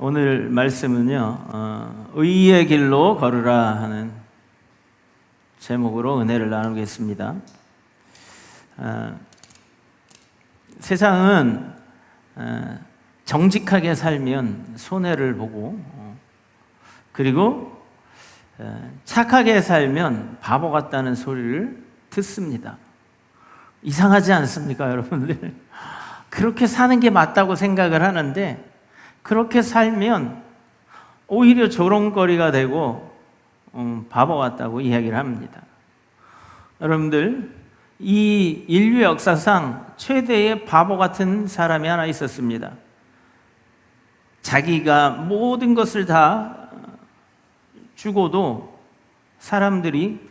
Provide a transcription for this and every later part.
오늘 말씀은요, 의의 길로 걸으라 하는 제목으로 은혜를 나누겠습니다. 세상은 정직하게 살면 손해를 보고, 그리고 착하게 살면 바보 같다는 소리를 듣습니다. 이상하지 않습니까, 여러분들? 그렇게 사는 게 맞다고 생각을 하는데 그렇게 살면 오히려 조롱거리가 되고 바보 같다고 이야기를 합니다. 여러분들, 이 인류 역사상 최대의 바보 같은 사람이 하나 있었습니다. 자기가 모든 것을 다 주고도 사람들이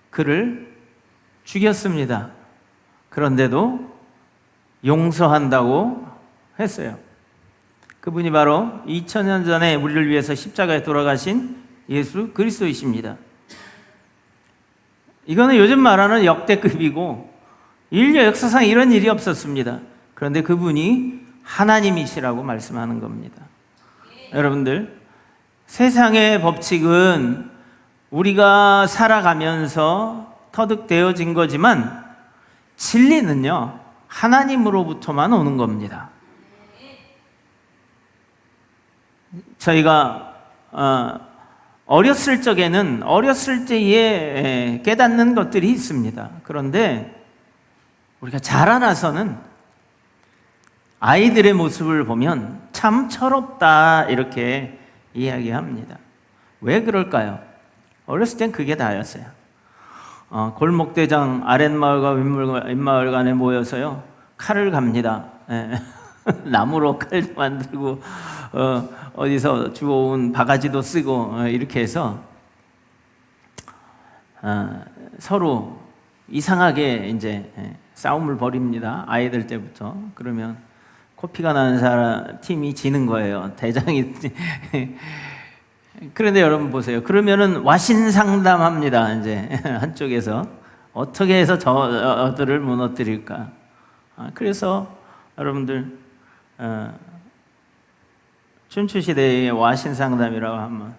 그를 죽였습니다. 그런데도 용서한다고 했어요. 그분이 바로 2000년 전에 우리를 위해서 십자가에 돌아가신 예수 그리스도이십니다. 이거는 요즘 말하는 역대급이고 인류 역사상 이런 일이 없었습니다. 그런데 그분이 하나님이시라고 말씀하는 겁니다. 여러분들, 세상의 법칙은 우리가 살아가면서 터득되어진 거지만 진리는요, 하나님으로부터만 오는 겁니다. 저희가 어렸을 때에 깨닫는 것들이 있습니다. 그런데 우리가 자라나서는 아이들의 모습을 보면 참 철없다 이렇게 이야기합니다. 왜 그럴까요? 어렸을 땐 그게 다였어요. 골목대장 아랫마을과 윗마을 간에 모여서요, 칼을 갑니다. 나무로 칼도 만들고 어디서 주워온 바가지도 쓰고 이렇게 해서 서로 이상하게 이제 싸움을 벌입니다. 아이들 때부터. 그러면 코피가 나는 사람 팀이 지는 거예요. 대장이. 그런데 여러분 보세요. 그러면은 와신상담합니다. 이제 한쪽에서 어떻게 해서 저들을 무너뜨릴까. 그래서 여러분들 춘추시대의 와신상담이라고 하면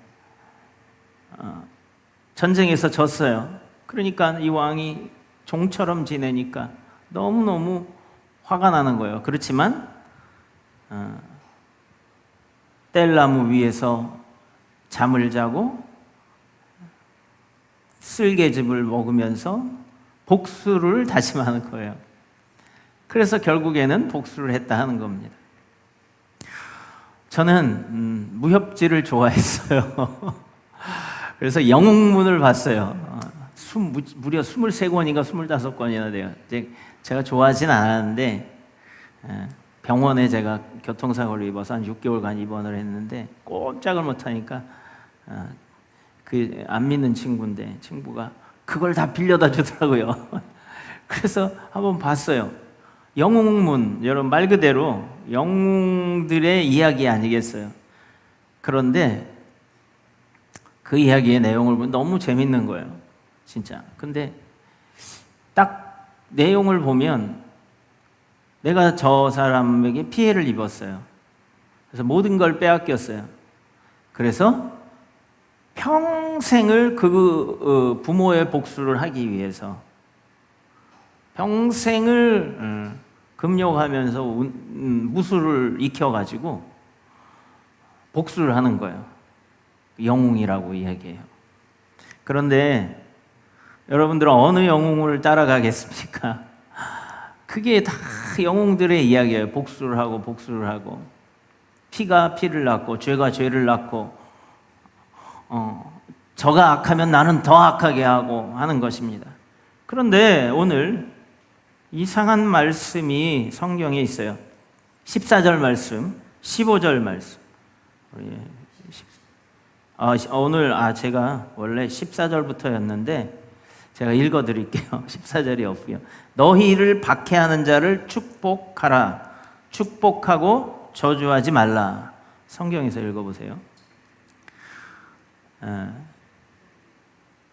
전쟁에서 졌어요. 그러니까 이 왕이 종처럼 지내니까 너무너무 화가 나는 거예요. 그렇지만 뗄나무 위에서 잠을 자고 쓸개즙을 먹으면서 복수를 다짐하는 거예요. 그래서 결국에는 복수를 했다 하는 겁니다. 저는 무협지를 좋아했어요. 그래서 영웅문을 봤어요. 무려 23권인가 25권이나 돼요. 제가 좋아하진 않았는데 병원에 제가 교통사고를 입어서 한 6개월간 입원을 했는데 꼼짝을 못하니까 그 안 믿는 친구인데 친구가 그걸 다 빌려다 주더라고요. 그래서 한번 봤어요. 영웅문, 여러분 말 그대로 영웅들의 이야기 아니겠어요? 그런데 그 이야기의 내용을 보면 너무 재밌는 거예요, 진짜. 근데 딱 내용을 보면 내가 저 사람에게 피해를 입었어요. 그래서 모든 걸 빼앗겼어요. 그래서 평생을 그 부모의 복수를 하기 위해서 평생을 금욕하면서 무술을 익혀가지고 복수를 하는 거예요. 영웅이라고 이야기해요. 그런데 여러분들은 어느 영웅을 따라가겠습니까? 그게 다 영웅들의 이야기예요. 복수를 하고 피가 피를 낳고 죄가 죄를 낳고 저가 악하면 나는 더 악하게 하고 하는 것입니다. 그런데 오늘 이상한 말씀이 성경에 있어요. 14절 말씀, 15절 말씀. 오늘 제가 원래 14절부터였는데 제가 읽어드릴게요. 14절이 없고요. 너희를 박해하는 자를 축복하라. 축복하고 저주하지 말라. 성경에서 읽어보세요.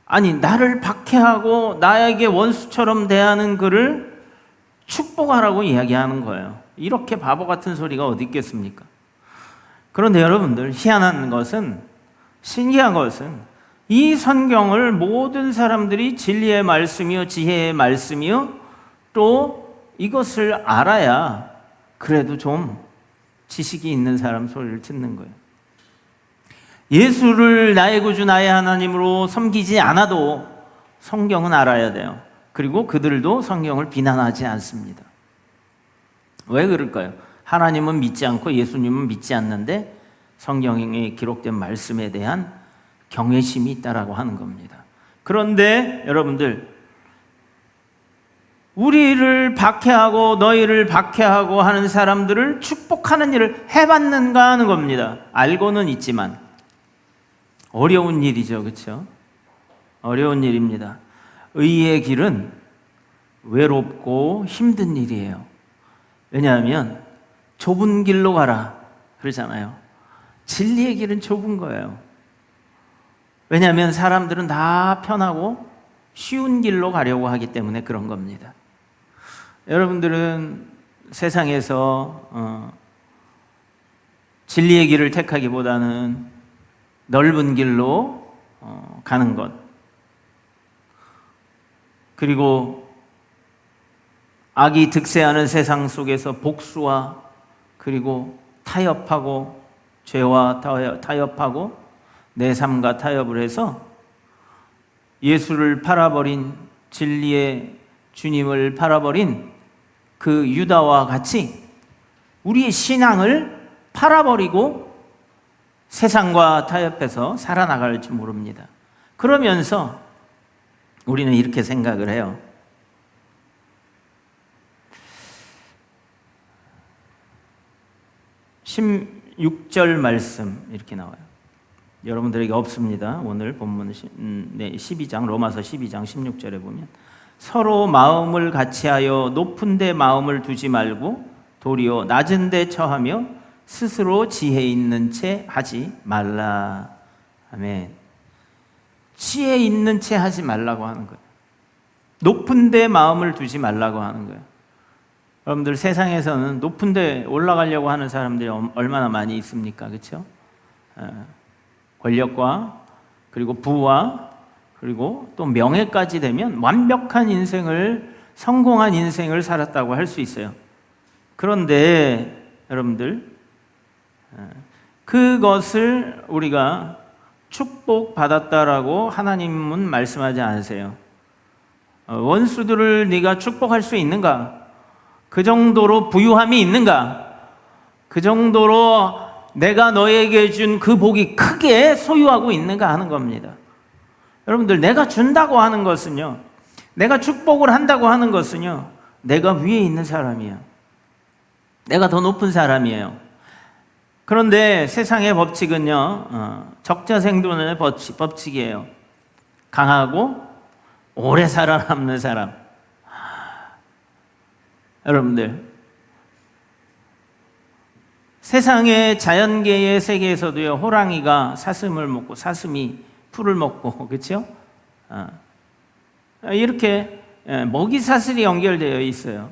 아니, 나를 박해하고 나에게 원수처럼 대하는 그를 축복하라고 이야기하는 거예요. 이렇게 바보 같은 소리가 어디 있겠습니까? 그런데 여러분들, 희한한 것은, 신기한 것은 이 성경을 모든 사람들이 진리의 말씀이요 지혜의 말씀이요 또 이것을 알아야 그래도 좀 지식이 있는 사람 소리를 듣는 거예요. 예수를 나의 구주 나의 하나님으로 섬기지 않아도 성경은 알아야 돼요. 그리고 그들도 성경을 비난하지 않습니다. 왜 그럴까요? 하나님은 믿지 않고 예수님은 믿지 않는데 성경에 기록된 말씀에 대한 경외심이 있다라고 하는 겁니다. 그런데 여러분들, 우리를 박해하고 너희를 박해하고 하는 사람들을 축복하는 일을 해봤는가 하는 겁니다. 알고는 있지만 어려운 일이죠, 그렇죠? 어려운 일입니다. 의의 길은 외롭고 힘든 일이에요. 왜냐하면 좁은 길로 가라 그러잖아요. 진리의 길은 좁은 거예요. 왜냐하면 사람들은 다 편하고 쉬운 길로 가려고 하기 때문에 그런 겁니다. 여러분들은 세상에서 진리의 길을 택하기보다는 넓은 길로 가는 것, 그리고 악이 득세하는 세상 속에서 복수와 그리고 타협하고 죄와 타협하고 내 삶과 타협을 해서 예수를 팔아버린, 진리의 주님을 팔아버린 그 유다와 같이 우리의 신앙을 팔아버리고 세상과 타협해서 살아나갈지 모릅니다. 그러면서 우리는 이렇게 생각을 해요. 16절 말씀 이렇게 나와요. 여러분들에게 없습니다. 오늘 본문 12장, 로마서 12장 16절에 보면 서로 마음을 같이하여 높은 데 마음을 두지 말고 도리어 낮은 데 처하며 스스로 지혜 있는 채 하지 말라. 아멘. 지혜 있는 채 하지 말라고 하는 거예요. 높은 데 마음을 두지 말라고 하는 거예요. 여러분들, 세상에서는 높은 데 올라가려고 하는 사람들이 얼마나 많이 있습니까? 그렇죠? 권력과 그리고 부와 그리고 또 명예까지 되면 완벽한 인생을, 성공한 인생을 살았다고 할 수 있어요. 그런데 여러분들, 그것을 우리가 축복받았다라고 하나님은 말씀하지 않으세요. 원수들을 네가 축복할 수 있는가? 그 정도로 부유함이 있는가? 그 정도로 내가 너에게 준 그 복이 크게 소유하고 있는가 하는 겁니다. 여러분들, 내가 준다고 하는 것은요, 내가 축복을 한다고 하는 것은요, 내가 위에 있는 사람이에요. 내가 더 높은 사람이에요. 그런데 세상의 법칙은요, 적자생존의 법칙이에요. 강하고 오래 살아남는 사람. 여러분들, 세상의 자연계의 세계에서도요, 호랑이가 사슴을 먹고 사슴이 풀을 먹고, 그렇죠? 이렇게 먹이 사슬이 연결되어 있어요.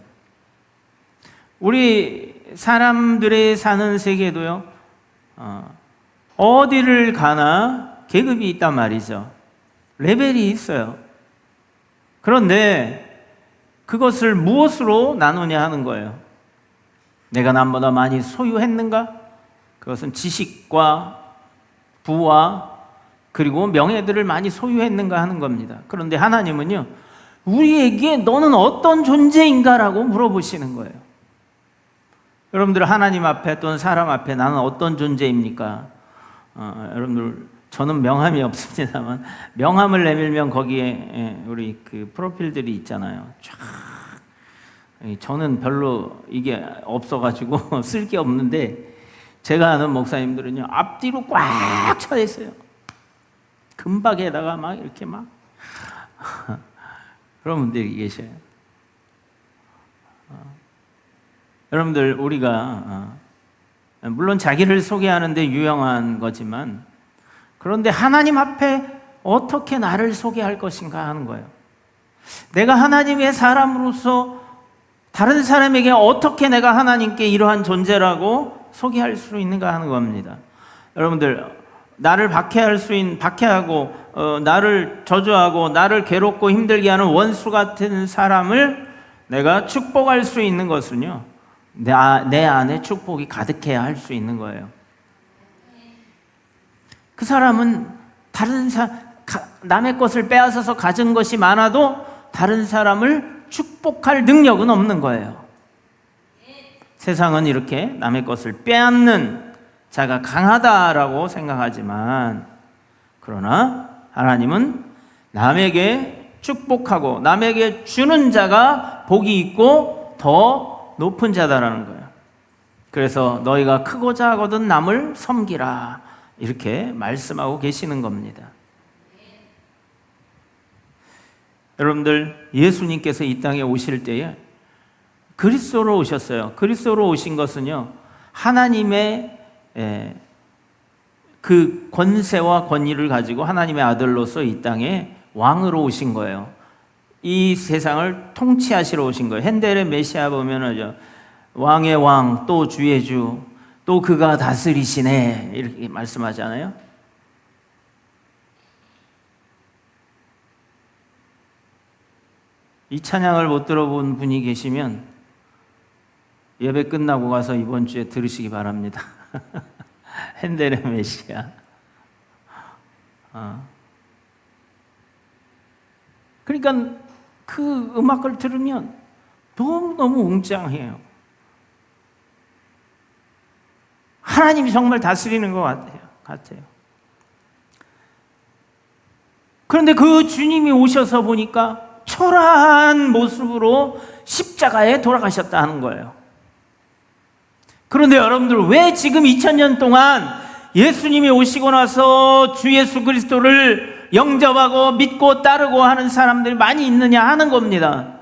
우리 사람들이 사는 세계도요, 어디를 가나 계급이 있단 말이죠. 레벨이 있어요. 그런데 그것을 무엇으로 나누냐 하는 거예요. 내가 남보다 많이 소유했는가? 그것은 지식과 부와 그리고 명예들을 많이 소유했는가 하는 겁니다. 그런데 하나님은요, 우리에게 너는 어떤 존재인가라고 물어보시는 거예요. 여러분들, 하나님 앞에 또는 사람 앞에 나는 어떤 존재입니까? 여러분들, 저는 명함이 없습니다만 명함을 내밀면 거기에 우리 그 프로필들이 있잖아요. 쫙. 저는 별로 이게 없어가지고 쓸 게 없는데, 제가 아는 목사님들은요, 앞뒤로 꽉 차 있어요. 금박에다가 막 이렇게 막 그런 분들이 계셔요. 여러분들, 우리가 물론 자기를 소개하는데 유용한 거지만, 그런데 하나님 앞에 어떻게 나를 소개할 것인가 하는 거예요. 내가 하나님의 사람으로서 다른 사람에게 어떻게 내가 하나님께 이러한 존재라고 소개할 수 있는가 하는 겁니다. 여러분들, 나를 박해하고 나를 저주하고 나를 괴롭고 힘들게 하는 원수 같은 사람을 내가 축복할 수 있는 것은요, 내 안에 축복이 가득해야 할 수 있는 거예요. 그 사람은 남의 것을 빼앗아서 가진 것이 많아도 다른 사람을 축복할 능력은 없는 거예요. 세상은 이렇게 남의 것을 빼앗는 자가 강하다라고 생각하지만, 그러나 하나님은 남에게 축복하고 남에게 주는 자가 복이 있고 더 높은 자다라는 거예요. 그래서 너희가 크고자 하거든 남을 섬기라, 이렇게 말씀하고 계시는 겁니다. 여러분들, 예수님께서 이 땅에 오실 때에 그리스도로 오셨어요. 그리스도로 오신 것은요, 하나님의 그 권세와 권위를 가지고 하나님의 아들로서 이 땅에 왕으로 오신 거예요. 이 세상을 통치하시러 오신 거예요. 핸델의 메시아 보면은 왕의 왕, 또 주의 주, 또 그가 다스리시네, 이렇게 말씀하잖아요. 이 찬양을 못 들어본 분이 계시면 예배 끝나고 가서 이번 주에 들으시기 바랍니다. 핸델의 메시아. 그러니까 그 음악을 들으면 너무너무 웅장해요. 하나님이 정말 다스리는 것 같아요. 그런데 그 주님이 오셔서 보니까 초라한 모습으로 십자가에 돌아가셨다 하는 거예요. 그런데 여러분들, 왜 지금 2000년 동안 예수님이 오시고 나서 주 예수 그리스도를 영접하고 믿고 따르고 하는 사람들이 많이 있느냐 하는 겁니다.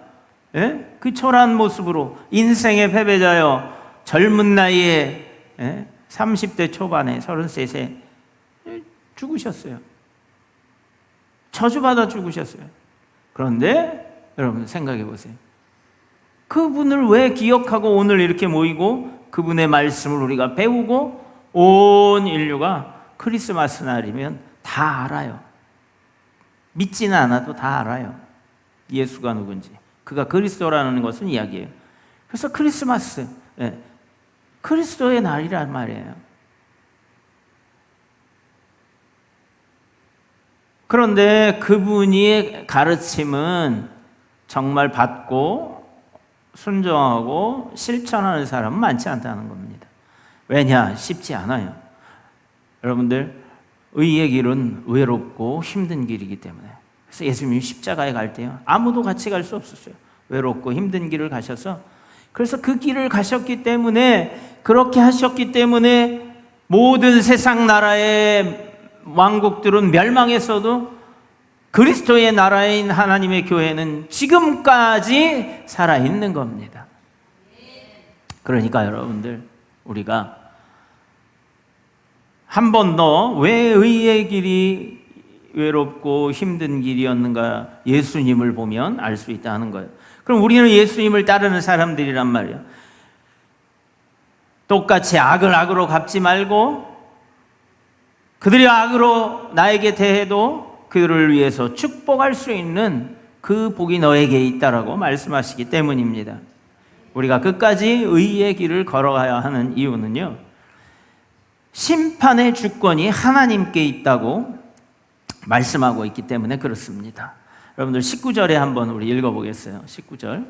예? 그 초라한 모습으로 인생의 패배자여, 젊은 나이에 30대 초반에 33세 죽으셨어요. 저주받아 죽으셨어요. 그런데 여러분 생각해 보세요. 그분을 왜 기억하고 오늘 이렇게 모이고 그분의 말씀을 우리가 배우고 온 인류가 크리스마스 날이면 다 알아요. 믿지는 않아도 다 알아요. 예수가 누군지, 그가 그리스도라는 것은 이야기예요. 그래서 크리스마스, 그리스도의 날이란 말이에요. 그런데 그분의 가르침은 정말 받고 순종하고 실천하는 사람은 많지 않다는 겁니다. 왜냐? 쉽지 않아요. 여러분들, 의의 길은 외롭고 힘든 길이기 때문에. 그래서 예수님이 십자가에 갈 때요, 아무도 같이 갈 수 없었어요. 외롭고 힘든 길을 가셔서, 그래서 그 길을 가셨기 때문에, 그렇게 하셨기 때문에 모든 세상 나라의 왕국들은 멸망했어도 그리스도의 나라인 하나님의 교회는 지금까지 살아있는 겁니다. 그러니까 여러분들, 우리가 한 번 더 왜 의의 길이 외롭고 힘든 길이었는가 예수님을 보면 알 수 있다는 거예요. 그럼 우리는 예수님을 따르는 사람들이란 말이에요. 똑같이 악을 악으로 갚지 말고, 그들이 악으로 나에게 대해도 그들을 위해서 축복할 수 있는 그 복이 너에게 있다라고 말씀하시기 때문입니다. 우리가 끝까지 의의 길을 걸어가야 하는 이유는요, 심판의 주권이 하나님께 있다고 말씀하고 있기 때문에 그렇습니다. 여러분들 19절에 한번 우리 읽어보겠어요. 19절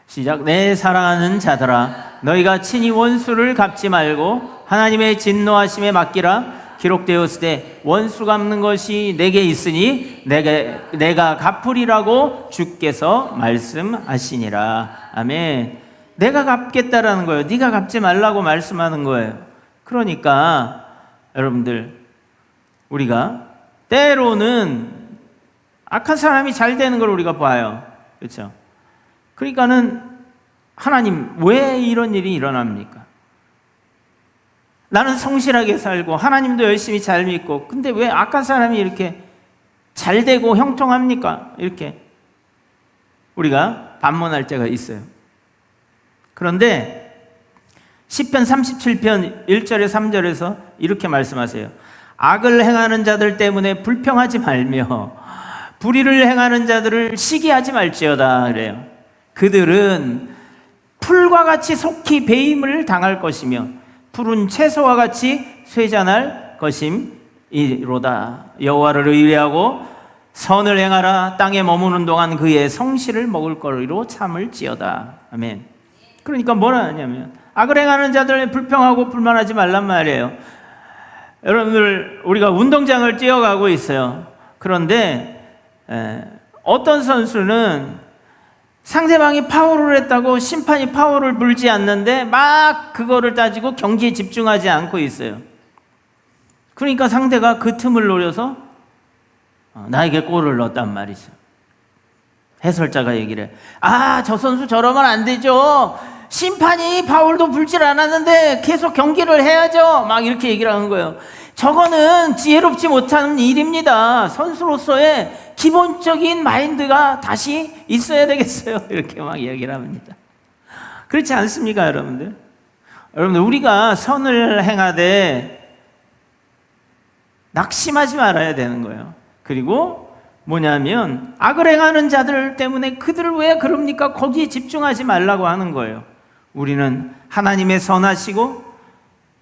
시작. 내 사랑하는 자들아, 너희가 친히 원수를 갚지 말고 하나님의 진노하심에 맡기라. 기록되었으되 원수 갚는 것이 내게 있으니 내가 갚으리라고 주께서 말씀하시니라. 아멘. 내가 갚겠다라는 거예요. 네가 갚지 말라고 말씀하는 거예요. 그러니까 여러분들, 우리가 때로는 악한 사람이 잘 되는 걸 우리가 봐요. 그렇죠? 그러니까는 하나님, 왜 이런 일이 일어납니까? 나는 성실하게 살고 하나님도 열심히 잘 믿고, 근데 왜 악한 사람이 이렇게 잘 되고 형통합니까? 이렇게 우리가 반문할 때가 있어요. 그런데 시편 37편 1절에 3절에서 이렇게 말씀하세요. 악을 행하는 자들 때문에 불평하지 말며 불의를 행하는 자들을 시기하지 말지어다 그래요. 그들은 풀과 같이 속히 배임을 당할 것이며 푸른 채소와 같이 쇠잔할 것임이로다. 여호와를 의뢰하고 선을 행하라. 땅에 머무는 동안 그의 성실을 먹을 거리로 참을지어다. 아멘. 그러니까 뭐라 하냐면 악을 행하는 자들을 불평하고 불만하지 말란 말이에요. 여러분들, 우리가 운동장을 뛰어가고 있어요. 그런데 어떤 선수는 상대방이 파울을 했다고 심판이 파울을 물지 않는데 막 그거를 따지고 경기에 집중하지 않고 있어요. 그러니까 상대가 그 틈을 노려서 나에게 골을 넣었단 말이죠. 해설자가 얘기를 해. 저 선수 저러면 안 되죠. 심판이 파울도 불질 않았는데 계속 경기를 해야죠. 막 이렇게 얘기를 하는 거예요. 저거는 지혜롭지 못한 일입니다. 선수로서의 기본적인 마인드가 다시 있어야 되겠어요. 이렇게 막 이야기를 합니다. 그렇지 않습니까, 여러분들? 여러분들, 우리가 선을 행하되 낙심하지 말아야 되는 거예요. 그리고 뭐냐면 악을 행하는 자들 때문에 그들을 왜 그럽니까? 거기에 집중하지 말라고 하는 거예요. 우리는 하나님의 선하시고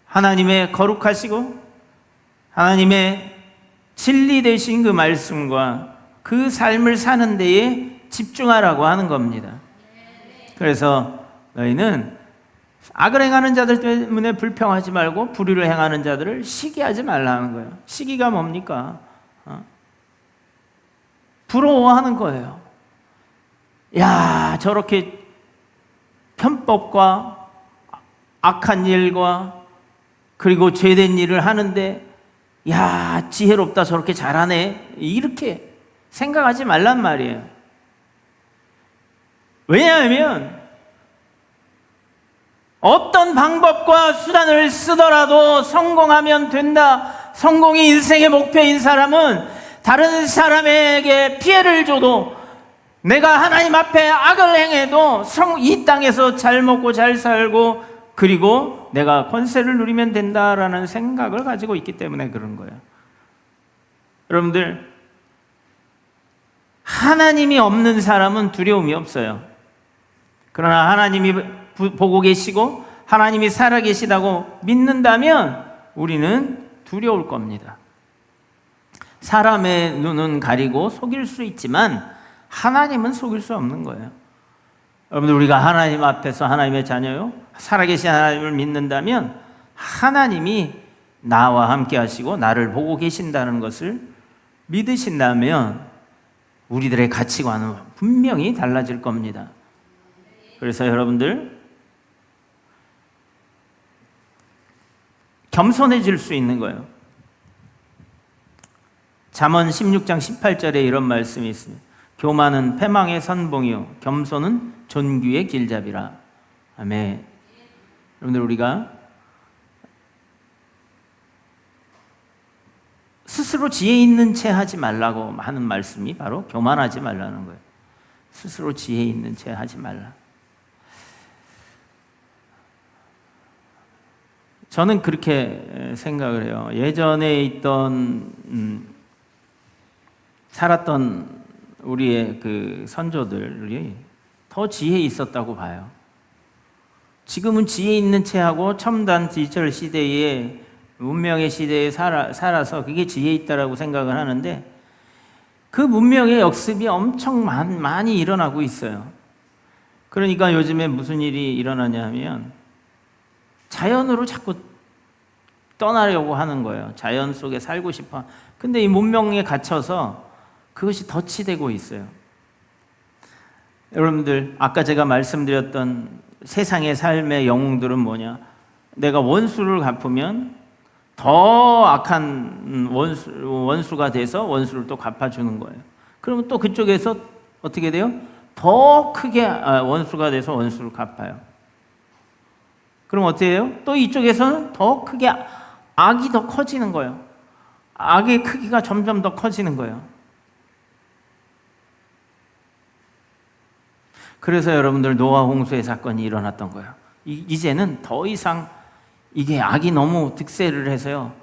하나님의 거룩하시고 하나님의 진리 되신 그 말씀과 그 삶을 사는 데에 집중하라고 하는 겁니다. 그래서 너희는 악을 행하는 자들 때문에 불평하지 말고 불의를 행하는 자들을 시기하지 말라는 거예요. 시기가 뭡니까? 부러워하는 거예요. 야, 저렇게 편법과 악한 일과 그리고 죄된 일을 하는데 야, 지혜롭다, 저렇게 잘하네, 이렇게 생각하지 말란 말이에요. 왜냐하면 어떤 방법과 수단을 쓰더라도 성공하면 된다, 성공이 인생의 목표인 사람은 다른 사람에게 피해를 줘도 내가 하나님 앞에 악을 행해도 이 땅에서 잘 먹고 잘 살고 그리고 내가 권세를 누리면 된다라는 생각을 가지고 있기 때문에 그런 거예요. 여러분들, 하나님이 없는 사람은 두려움이 없어요. 그러나 하나님이 보고 계시고 하나님이 살아계시다고 믿는다면 우리는 두려울 겁니다. 사람의 눈은 가리고 속일 수 있지만 하나님은 속일 수 없는 거예요. 여러분들, 우리가 하나님 앞에서 하나님의 자녀요, 살아계신 하나님을 믿는다면 하나님이 나와 함께 하시고 나를 보고 계신다는 것을 믿으신다면 우리들의 가치관은 분명히 달라질 겁니다. 그래서 여러분들, 겸손해질 수 있는 거예요. 잠언 16장 18절에 이런 말씀이 있습니다. 교만은 패망의 선봉이요 겸손은 존귀의 길잡이라. 아멘. 여러분들, 우리가 스스로 지혜 있는 채 하지 말라고 하는 말씀이 바로 교만하지 말라는 거예요. 스스로 지혜 있는 채 하지 말라. 저는 그렇게 생각을 해요. 예전에 있던 살았던 우리의 그 선조들이 더 지혜 있었다고 봐요. 지금은 지혜 있는 채하고 첨단 디지털 시대에 문명의 시대에 살아서 그게 지혜 있다라고 생각을 하는데 그 문명의 역습이 엄청 많이 일어나고 있어요. 그러니까 요즘에 무슨 일이 일어나냐 하면 자연으로 자꾸 떠나려고 하는 거예요. 자연 속에 살고 싶어. 근데 이 문명에 갇혀서 그것이 덫이 있어요. 여러분들, 아까 제가 말씀드렸던 세상의 삶의 영웅들은 뭐냐? 내가 원수를 갚으면 더 악한 원수가 돼서 원수를 또 갚아주는 거예요. 그러면 또 그쪽에서 어떻게 돼요? 더 크게 원수가 돼서 원수를 갚아요. 그럼 어떻게 해요? 또 이쪽에서는 더 크게 악이 더 커지는 거예요. 악의 크기가 점점 더 커지는 거예요. 그래서 여러분들, 노아 홍수의 사건이 일어났던 거예요. 이제는 더 이상 이게 악이 너무 득세를 해서요.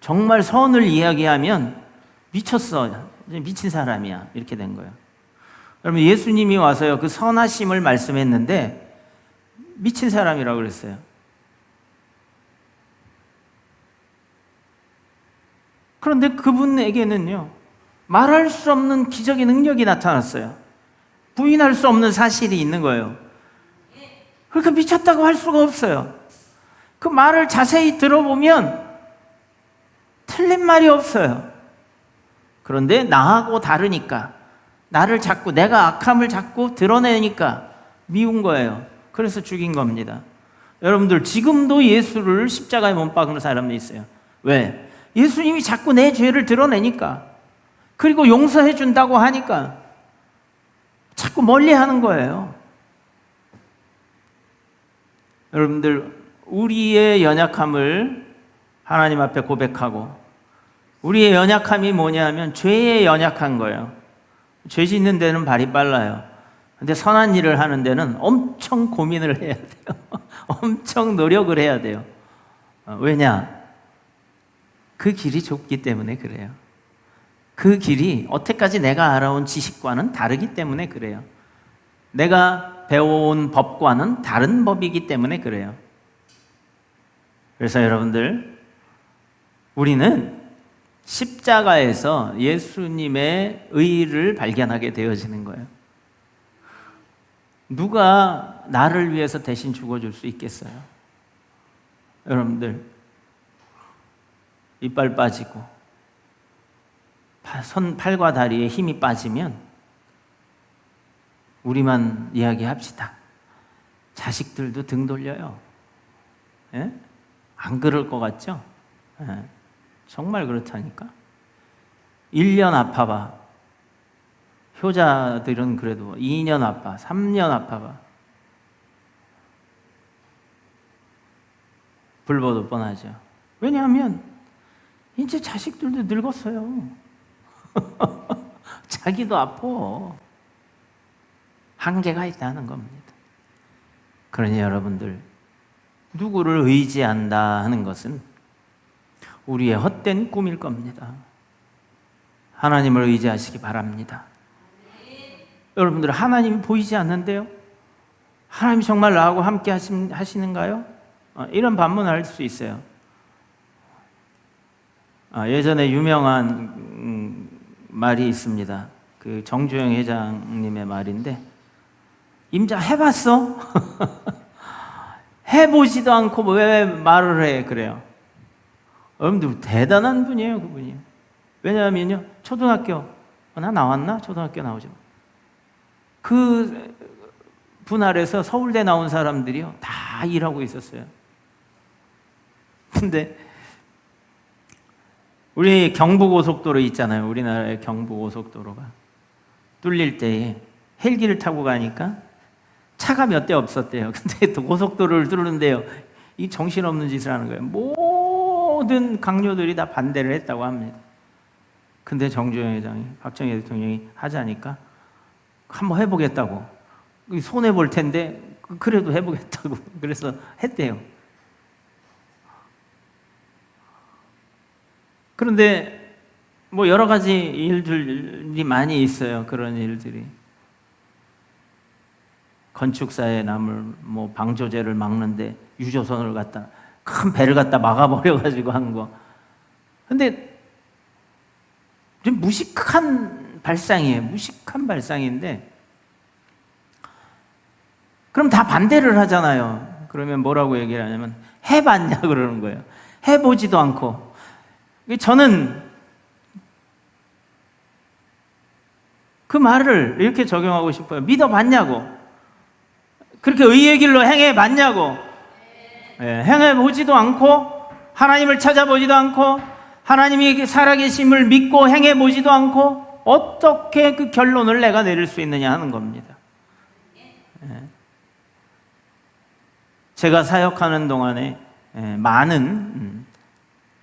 정말 선을 이야기하면 미쳤어. 미친 사람이야. 이렇게 된 거예요. 여러분, 예수님이 와서요, 그 선하심을 말씀했는데 미친 사람이라고 그랬어요. 그런데 그분에게는요, 말할 수 없는 기적의 능력이 나타났어요. 부인할 수 없는 사실이 있는 거예요. 그러니까 미쳤다고 할 수가 없어요. 그 말을 자세히 들어보면 틀린 말이 없어요. 그런데 나하고 다르니까, 나를 자꾸, 내가 악함을 자꾸 드러내니까 미운 거예요. 그래서 죽인 겁니다. 여러분들, 지금도 예수를 십자가에 못 박는 사람이 있어요. 왜? 예수님이 자꾸 내 죄를 드러내니까, 그리고 용서해 준다고 하니까 자꾸 멀리 하는 거예요. 여러분들, 우리의 연약함을 하나님 앞에 고백하고, 우리의 연약함이 뭐냐면 죄에 연약한 거예요. 죄 짓는 데는 발이 빨라요. 근데 선한 일을 하는 데는 엄청 고민을 해야 돼요. 엄청 노력을 해야 돼요. 왜냐? 그 길이 좁기 때문에 그래요. 그 길이 여태까지 내가 알아온 지식과는 다르기 때문에 그래요. 내가 배워온 법과는 다른 법이기 때문에 그래요. 그래서 여러분들, 우리는 십자가에서 예수님의 의를 발견하게 되어지는 거예요. 누가 나를 위해서 대신 죽어줄 수 있겠어요? 여러분들, 이빨 빠지고 팔과 다리에 힘이 빠지면 우리만 이야기합시다. 자식들도 등 돌려요. 예? 안 그럴 것 같죠? 예. 정말 그렇다니까. 1년 아파봐. 효자들은 그래도 2년 아파, 3년 아파봐. 불보듯 뻔하죠. 왜냐하면 이제 자식들도 늙었어요. 자기도 아파. 한계가 있다는 겁니다. 그러니 여러분들, 누구를 의지한다 하는 것은 우리의 헛된 꿈일 겁니다. 하나님을 의지하시기 바랍니다. 여러분들, 하나님이 보이지 않는데요? 하나님이 정말 나하고 함께 하시는가요? 이런 반문을 할 수 있어요. 예전에 유명한 말이 있습니다. 그 정주영 회장님의 말인데, 임자 해봤어? 해보지도 않고 왜 말을 해? 그래요. 여러분들, 대단한 분이에요, 그분이. 왜냐하면요, 초등학교, 나 나왔나? 초등학교 나오죠. 그 분할에서 서울대 나온 사람들이요, 다 일하고 있었어요. 근데 우리 경부고속도로 있잖아요. 우리나라의 경부고속도로가 뚫릴 때에 헬기를 타고 가니까 차가 몇 대 없었대요. 근데 또 고속도로를 뚫는데요, 이 정신없는 짓을 하는 거예요. 모든 강요들이 다 반대를 했다고 합니다. 근데 정주영 회장이, 박정희 대통령이 하자니까 한번 해보겠다고, 손해볼 텐데 그래도 해보겠다고 그래서 했대요. 그런데 뭐 여러 가지 일들이 많이 있어요. 그런 일들이. 건축사의 남을 뭐 방조제를 막는데 유조선을 갖다, 큰 배를 갖다 막아버려가지고 한 거. 근데 좀 무식한 발상이에요. 무식한 발상인데, 그럼 다 반대를 하잖아요. 그러면 뭐라고 얘기를 하냐면, 해봤냐 그러는 거예요. 해보지도 않고. 저는 그 말을 이렇게 적용하고 싶어요. 믿어봤냐고. 그렇게 의의 길로 행해봤냐고. 행해보지도 않고, 하나님을 찾아보지도 않고, 하나님이 살아계심을 믿고 행해보지도 않고, 어떻게 그 결론을 내가 내릴 수 있느냐 하는 겁니다. 제가 사역하는 동안에 많은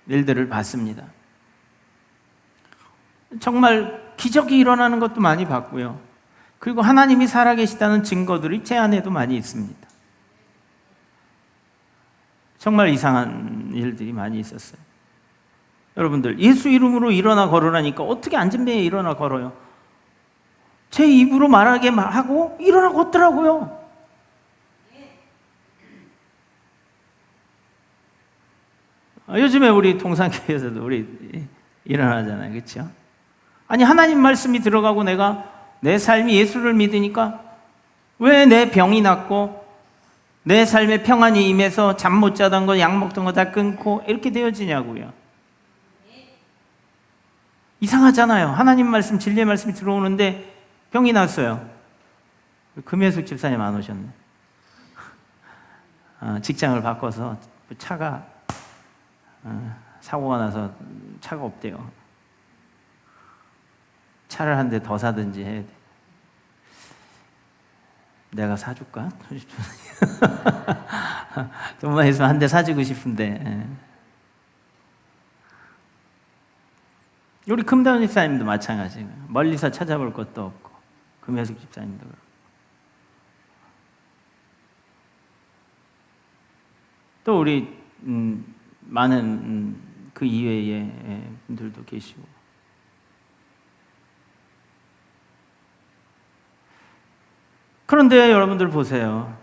일들을 봤습니다. 정말 기적이 일어나는 것도 많이 봤고요. 그리고 하나님이 살아계시다는 증거들이 제 안에도 많이 있습니다. 정말 이상한 일들이 많이 있었어요. 여러분들, 예수 이름으로 일어나 걸으라니까 어떻게 안전뱅이에 일어나 걸어요? 제 입으로 말하게 하고 일어나 걷더라고요. 요즘에 우리 동산교회에서도 우리 일어나잖아요. 그렇죠? 아니, 하나님 말씀이 들어가고 내가 내 삶이 예수를 믿으니까 왜 내 병이 낫고 내 삶에 평안이 임해서 잠 못 자던 거, 약 먹던 거 다 끊고 이렇게 되어지냐고요. 이상하잖아요. 하나님 말씀, 진리의 말씀이 들어오는데 병이 났어요. 금혜숙 집사님 안 오셨네. 직장을 바꿔서 차가 사고가 나서 차가 없대요. 차를 한 대 더 사든지 해야 돼. 내가 사줄까? 돈만 있으면 한 대 사주고 싶은데. 우리 금다운 집사님도 마찬가지예요. 멀리서 찾아볼 것도 없고, 금혜숙 집사님도 그렇고. 또 우리 많은 그 이외의 분들도 계시고. 그런데 여러분들 보세요.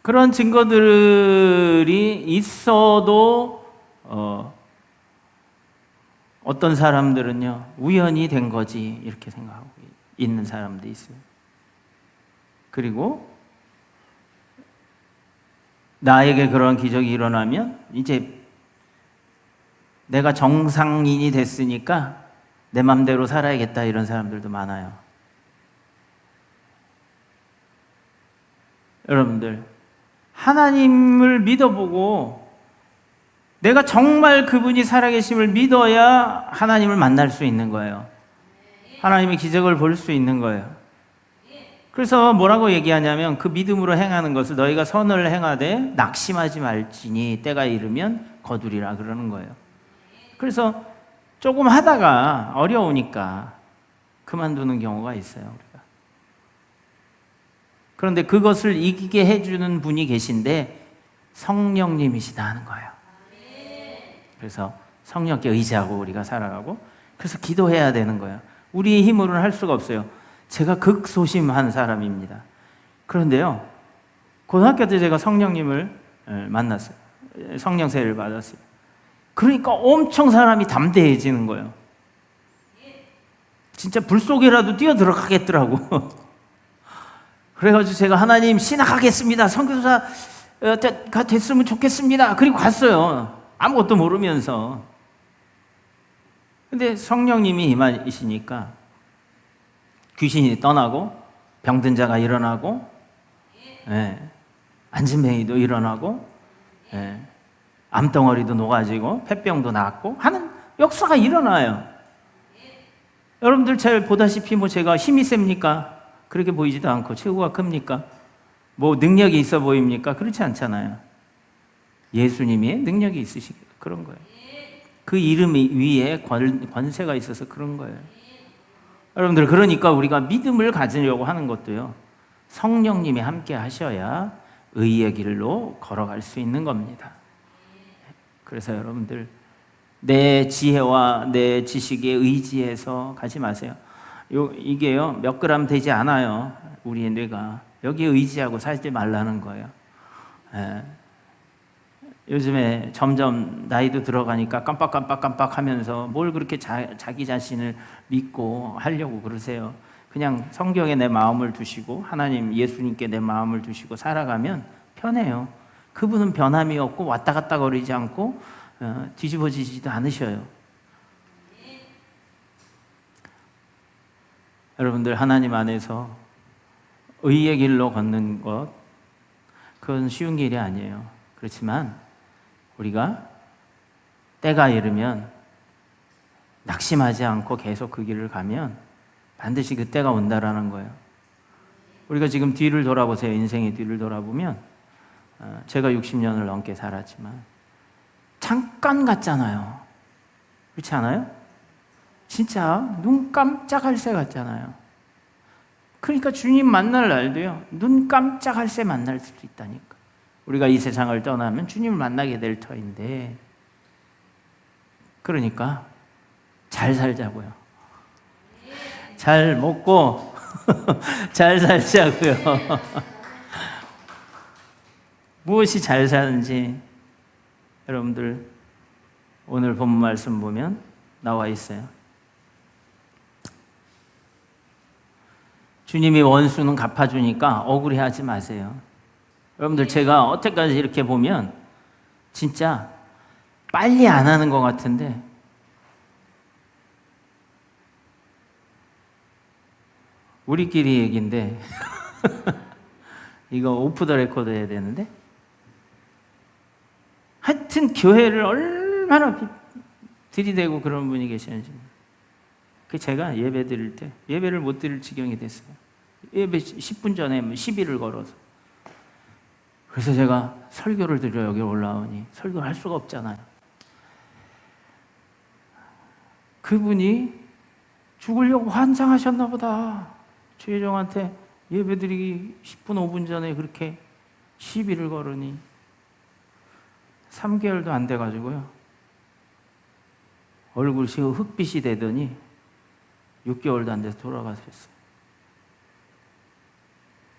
그런 증거들이 있어도 어떤 사람들은요, 우연히 된 거지 이렇게 생각하고 있는 사람도 있어요. 그리고 나에게 그런 기적이 일어나면 이제 내가 정상인이 됐으니까 내 맘대로 살아야겠다 이런 사람들도 많아요. 여러분들, 하나님을 믿어보고 내가 정말 그분이 살아계심을 믿어야 하나님을 만날 수 있는 거예요. 하나님의 기적을 볼 수 있는 거예요. 그래서 뭐라고 얘기하냐면 그 믿음으로 행하는 것을 너희가 선을 행하되 낙심하지 말지니 때가 이르면 거두리라 그러는 거예요. 그래서 조금 하다가 어려우니까 그만두는 경우가 있어요, 우리가. 그런데 그것을 이기게 해주는 분이 계신데 성령님이시다 하는 거예요. 그래서 성령께 의지하고 우리가 살아가고, 그래서 기도해야 되는 거예요. 우리의 힘으로는 할 수가 없어요. 제가 극소심한 사람입니다. 그런데요, 고등학교 때 제가 성령님을 만났어요. 성령 세례를 받았어요. 그러니까 엄청 사람이 담대해지는 거예요. 진짜 불 속에라도 뛰어 들어가겠더라고. 그래가지고 제가 하나님 신학하겠습니다. 선교사가 됐으면 좋겠습니다. 그리고 갔어요. 아무것도 모르면서. 근데 성령님이 임하시니까 귀신이 떠나고 병든 자가 일어나고, 안진뱅이도 일어나고, 암덩어리도 녹아지고 폐병도 낫고 하는 역사가 일어나요. 여러분들 잘 보다시피 제가 힘이 셉니까? 그렇게 보이지도 않고 체구가 큽니까? 능력이 있어 보입니까? 그렇지 않잖아요. 예수님이 능력이 있으시기 그런 거예요. 그 이름 위에 권세가 있어서 그런 거예요. 여러분들, 그러니까 우리가 믿음을 가지려고 하는 것도요, 성령님이 함께 하셔야 의의 길로 걸어갈 수 있는 겁니다. 그래서 여러분들, 내 지혜와 내 지식에 의지해서 가지 마세요. 이게요, 몇 그램 되지 않아요. 우리의 뇌가. 여기에 의지하고 살지 말라는 거예요. 요즘에 점점 나이도 들어가니까 깜빡 하면서 뭘 그렇게 자기 자신을 믿고 하려고 그러세요. 그냥 성경에 내 마음을 두시고 하나님 예수님께 내 마음을 두시고 살아가면 편해요. 그분은 변함이 없고 왔다 갔다 거리지 않고 뒤집어지지도 않으셔요. 여러분들, 하나님 안에서 의의 길로 걷는 것, 그건 쉬운 길이 아니에요. 그렇지만 우리가 때가 이르면 낙심하지 않고 계속 그 길을 가면 반드시 그 때가 온다라는 거예요. 우리가 지금 뒤를 돌아보세요. 인생의 뒤를 돌아보면 제가 60년을 넘게 살았지만 잠깐 같잖아요. 그렇지 않아요? 진짜 눈 깜짝할 새 같잖아요. 그러니까 주님 만날 날도요, 눈 깜짝할 새 만날 수도 있다니까. 우리가 이 세상을 떠나면 주님을 만나게 될 터인데, 그러니까 잘 살자고요. 잘 먹고 잘 살자고요. 무엇이 잘 사는지 여러분들 오늘 본 말씀 보면 나와 있어요. 주님이 원수는 갚아주니까 억울해하지 마세요. 여러분들, 제가 어때까지 이렇게 보면 진짜 빨리 안 하는 것 같은데, 우리끼리 얘기인데 이거 오프 더 레코드 해야 되는데, 하여튼 교회를 얼마나 들이대고 그런 분이 계시는지. 그 제가 예배 드릴 때 예배를 못 드릴 지경이 됐어요. 예배 10분 전에 시비를 걸어서. 그래서 제가 설교를 드려 여기 올라오니 설교를 할 수가 없잖아요. 그분이 죽으려고 환장하셨나 보다. 주회장한테 예배드리기 10분 5분 전에 그렇게 시비를 걸으니 3개월도 안 돼가지고요, 얼굴이 흑빛이 되더니 6개월도 안 돼서 돌아가셨어요.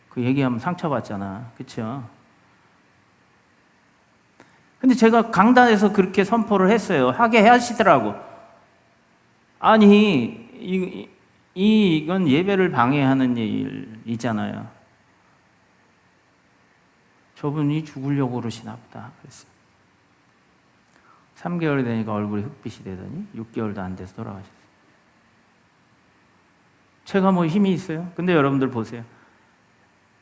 그 얘기하면 상처받잖아, 그렇죠? 근데 제가 강단에서 그렇게 선포를 했어요. 하게 하시더라고. 아니, 이건 예배를 방해하는 일이잖아요. 저분이 죽으려고 그러시나 보다 그랬어요. 3개월이 되니까 얼굴이 흑빛이 되더니 6개월도 안 돼서 돌아가셨어요. 제가 뭐 힘이 있어요? 근데 여러분들 보세요.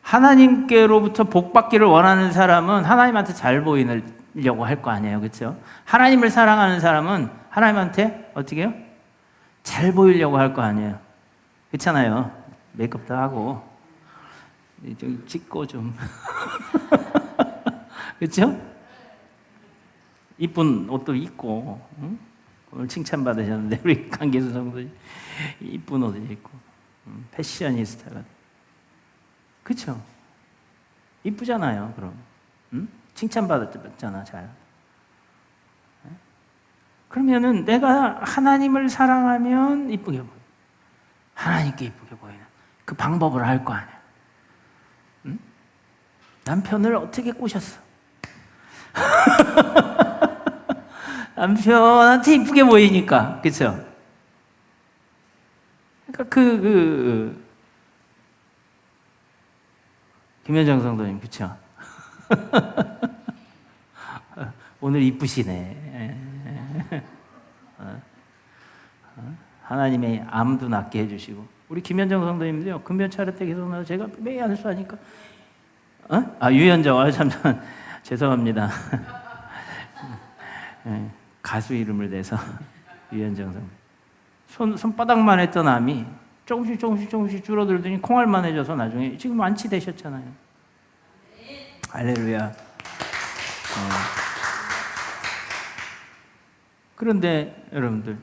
하나님께로부터 복 받기를 원하는 사람은 하나님한테 잘 보이려고 할 거 아니에요, 그렇죠? 하나님을 사랑하는 사람은 하나님한테 어떻게 해요? 잘 보이려고 할 거 아니에요, 그렇잖아요. 메이크업도 하고 좀 찍고 좀 그렇죠? 이쁜 옷도 입고, 응? 오늘 칭찬받으셨는데 우리 강기수 성도님 이쁜 옷을 입고 패셔니스타가, 그렇죠? 이쁘잖아요. 그럼 칭찬받았잖아. 잘. 그러면은 내가 하나님을 사랑하면 이쁘게 보여. 하나님께 이쁘게 보이는 그 방법을 알 거 아니야. 응? 남편을 어떻게 꼬셨어? 남편한테 이쁘게 보이니까, 그렇죠? 그러니까 김현정 성도님, 그렇죠? 오늘 이쁘시네. 하나님의 암도 낫게 해주시고, 우리 김현정 성도님도요, 금변 차례 때 계속 나와서 제가 매일 안수하니까, 유현정, 참 죄송합니다. 가수 이름을 대서 유현정 성도. 손바닥만 했던 암이 조금씩 줄어들더니 콩알만 해져서 나중에 지금 완치되셨잖아요. 할렐루야. 그런데 여러분들,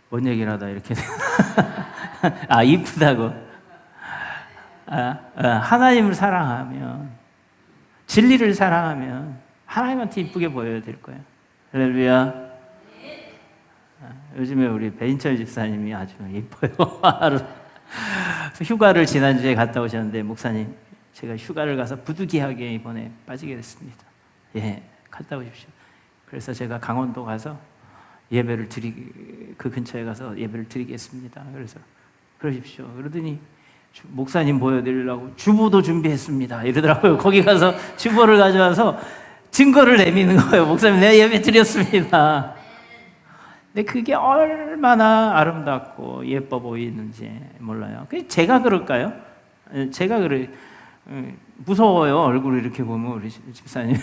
뭔 얘기를 하다 이렇게 이쁘다고. 하나님을 사랑하면, 진리를 사랑하면 하나님한테 이쁘게 보여야 될 거예요. 할렐루야. 요즘에 우리 배인철 집사님이 아주 예뻐요. 휴가를 지난주에 갔다 오셨는데, 목사님, 제가 휴가를 가서 부득이하게 이번에 빠지게 됐습니다. 예, 갔다 오십시오. 그래서 제가 강원도 가서 그 근처에 가서 예배를 드리겠습니다. 그래서 그러십시오. 그러더니 목사님 보여드리려고 주보도 준비했습니다 이러더라고요. 거기 가서 주보를 가져와서 증거를 내미는 거예요. 목사님, 내가 예배 드렸습니다. 근데 그게 얼마나 아름답고 예뻐 보이는지 몰라요. 제가 그럴까요? 제가 무서워요. 얼굴을 이렇게 보면 우리 집사님.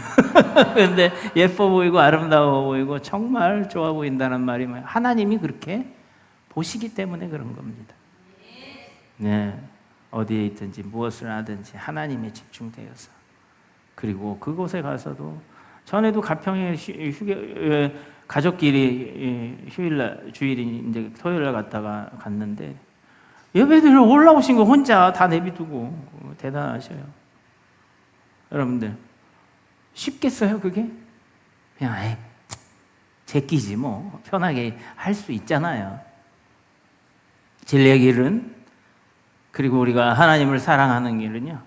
근데 예뻐 보이고 아름다워 보이고 정말 좋아 보인다는 말이 뭐예요? 하나님이 그렇게 보시기 때문에 그런 겁니다. 네, 어디에 있든지 무엇을 하든지 하나님에 집중되어서, 그리고 그곳에 가서도, 전에도 가평에 가족끼리 주일이 이제 토요일날 갔는데 예배드리러 올라오신 거 혼자 다 내비두고 대단하셔요. 여러분들 쉽겠어요 그게? 그냥 제끼지 뭐 편하게 할 수 있잖아요. 진리의 길은, 그리고 우리가 하나님을 사랑하는 길은요,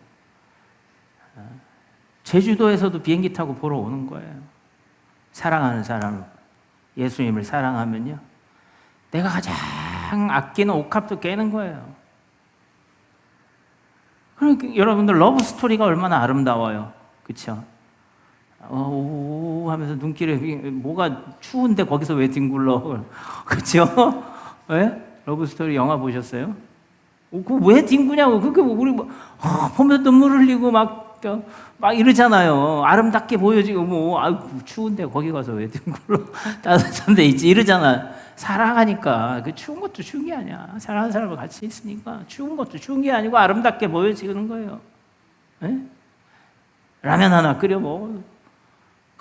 제주도에서도 비행기 타고 보러 오는 거예요. 사랑하는 사람을, 예수님을 사랑하면요, 내가 가장 아끼는 옥합도 깨는 거예요. 그러니까 여러분들 러브 스토리가 얼마나 아름다워요. 그렇죠? 오 하면서 눈길에 뭐가 추운데 거기서 왜 뒹굴러? 그렇죠? 왜? 러브 스토리 영화 보셨어요? 그 왜 뒹구냐고. 그게 우리 보면 눈물 흘리고 막 이러잖아요. 아름답게 보여지고 추운데 거기 가서 왜 뒹굴러? 따뜻한데 있지 이러잖아. 사랑하니까 그 추운 것도 추운 게 아니야. 사랑하는 사람과 같이 있으니까 추운 것도 추운 게 아니고 아름답게 보여지는 거예요. 네? 라면 하나 끓여 먹어.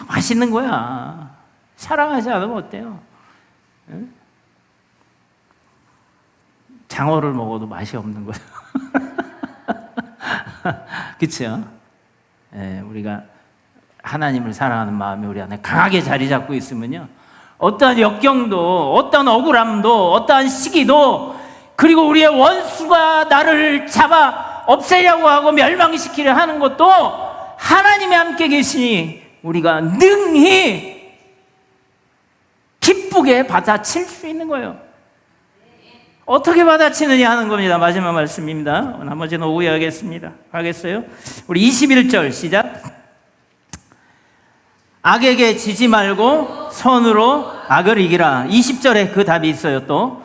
맛있는 거야. 사랑하지 않으면 어때요? 네? 장어를 먹어도 맛이 없는 거예요. 그렇죠? 네, 우리가 하나님을 사랑하는 마음이 우리 안에 강하게 자리 잡고 있으면요, 어떠한 역경도, 어떠한 억울함도, 어떠한 시기도, 그리고 우리의 원수가 나를 잡아 없애려고 하고 멸망시키려 하는 것도 하나님이 함께 계시니 우리가 능히 기쁘게 받아칠 수 있는 거예요. 어떻게 받아치느냐 하는 겁니다. 마지막 말씀입니다. 나머지는 오후에 하겠습니다. 하겠어요? 우리 21절 시작. 악에게 지지 말고 선으로 악을 이기라. 20절에 그 답이 있어요. 또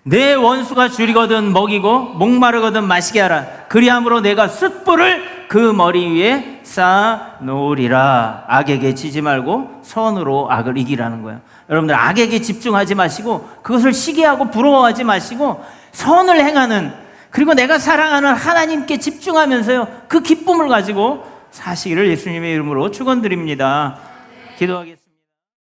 내 원수가 줄이거든 먹이고 목마르거든 마시게 하라. 그리함으로 내가 숯불을 그 머리 위에 쌓아 놓으리라. 악에게 지지 말고 선으로 악을 이기라는 거예요. 여러분들 악에게 집중하지 마시고 그것을 시기하고 부러워하지 마시고 선을 행하는, 그리고 내가 사랑하는 하나님께 집중하면서요, 그 기쁨을 가지고 사시기를 예수님의 이름으로 축원드립니다. 기도하겠습니다.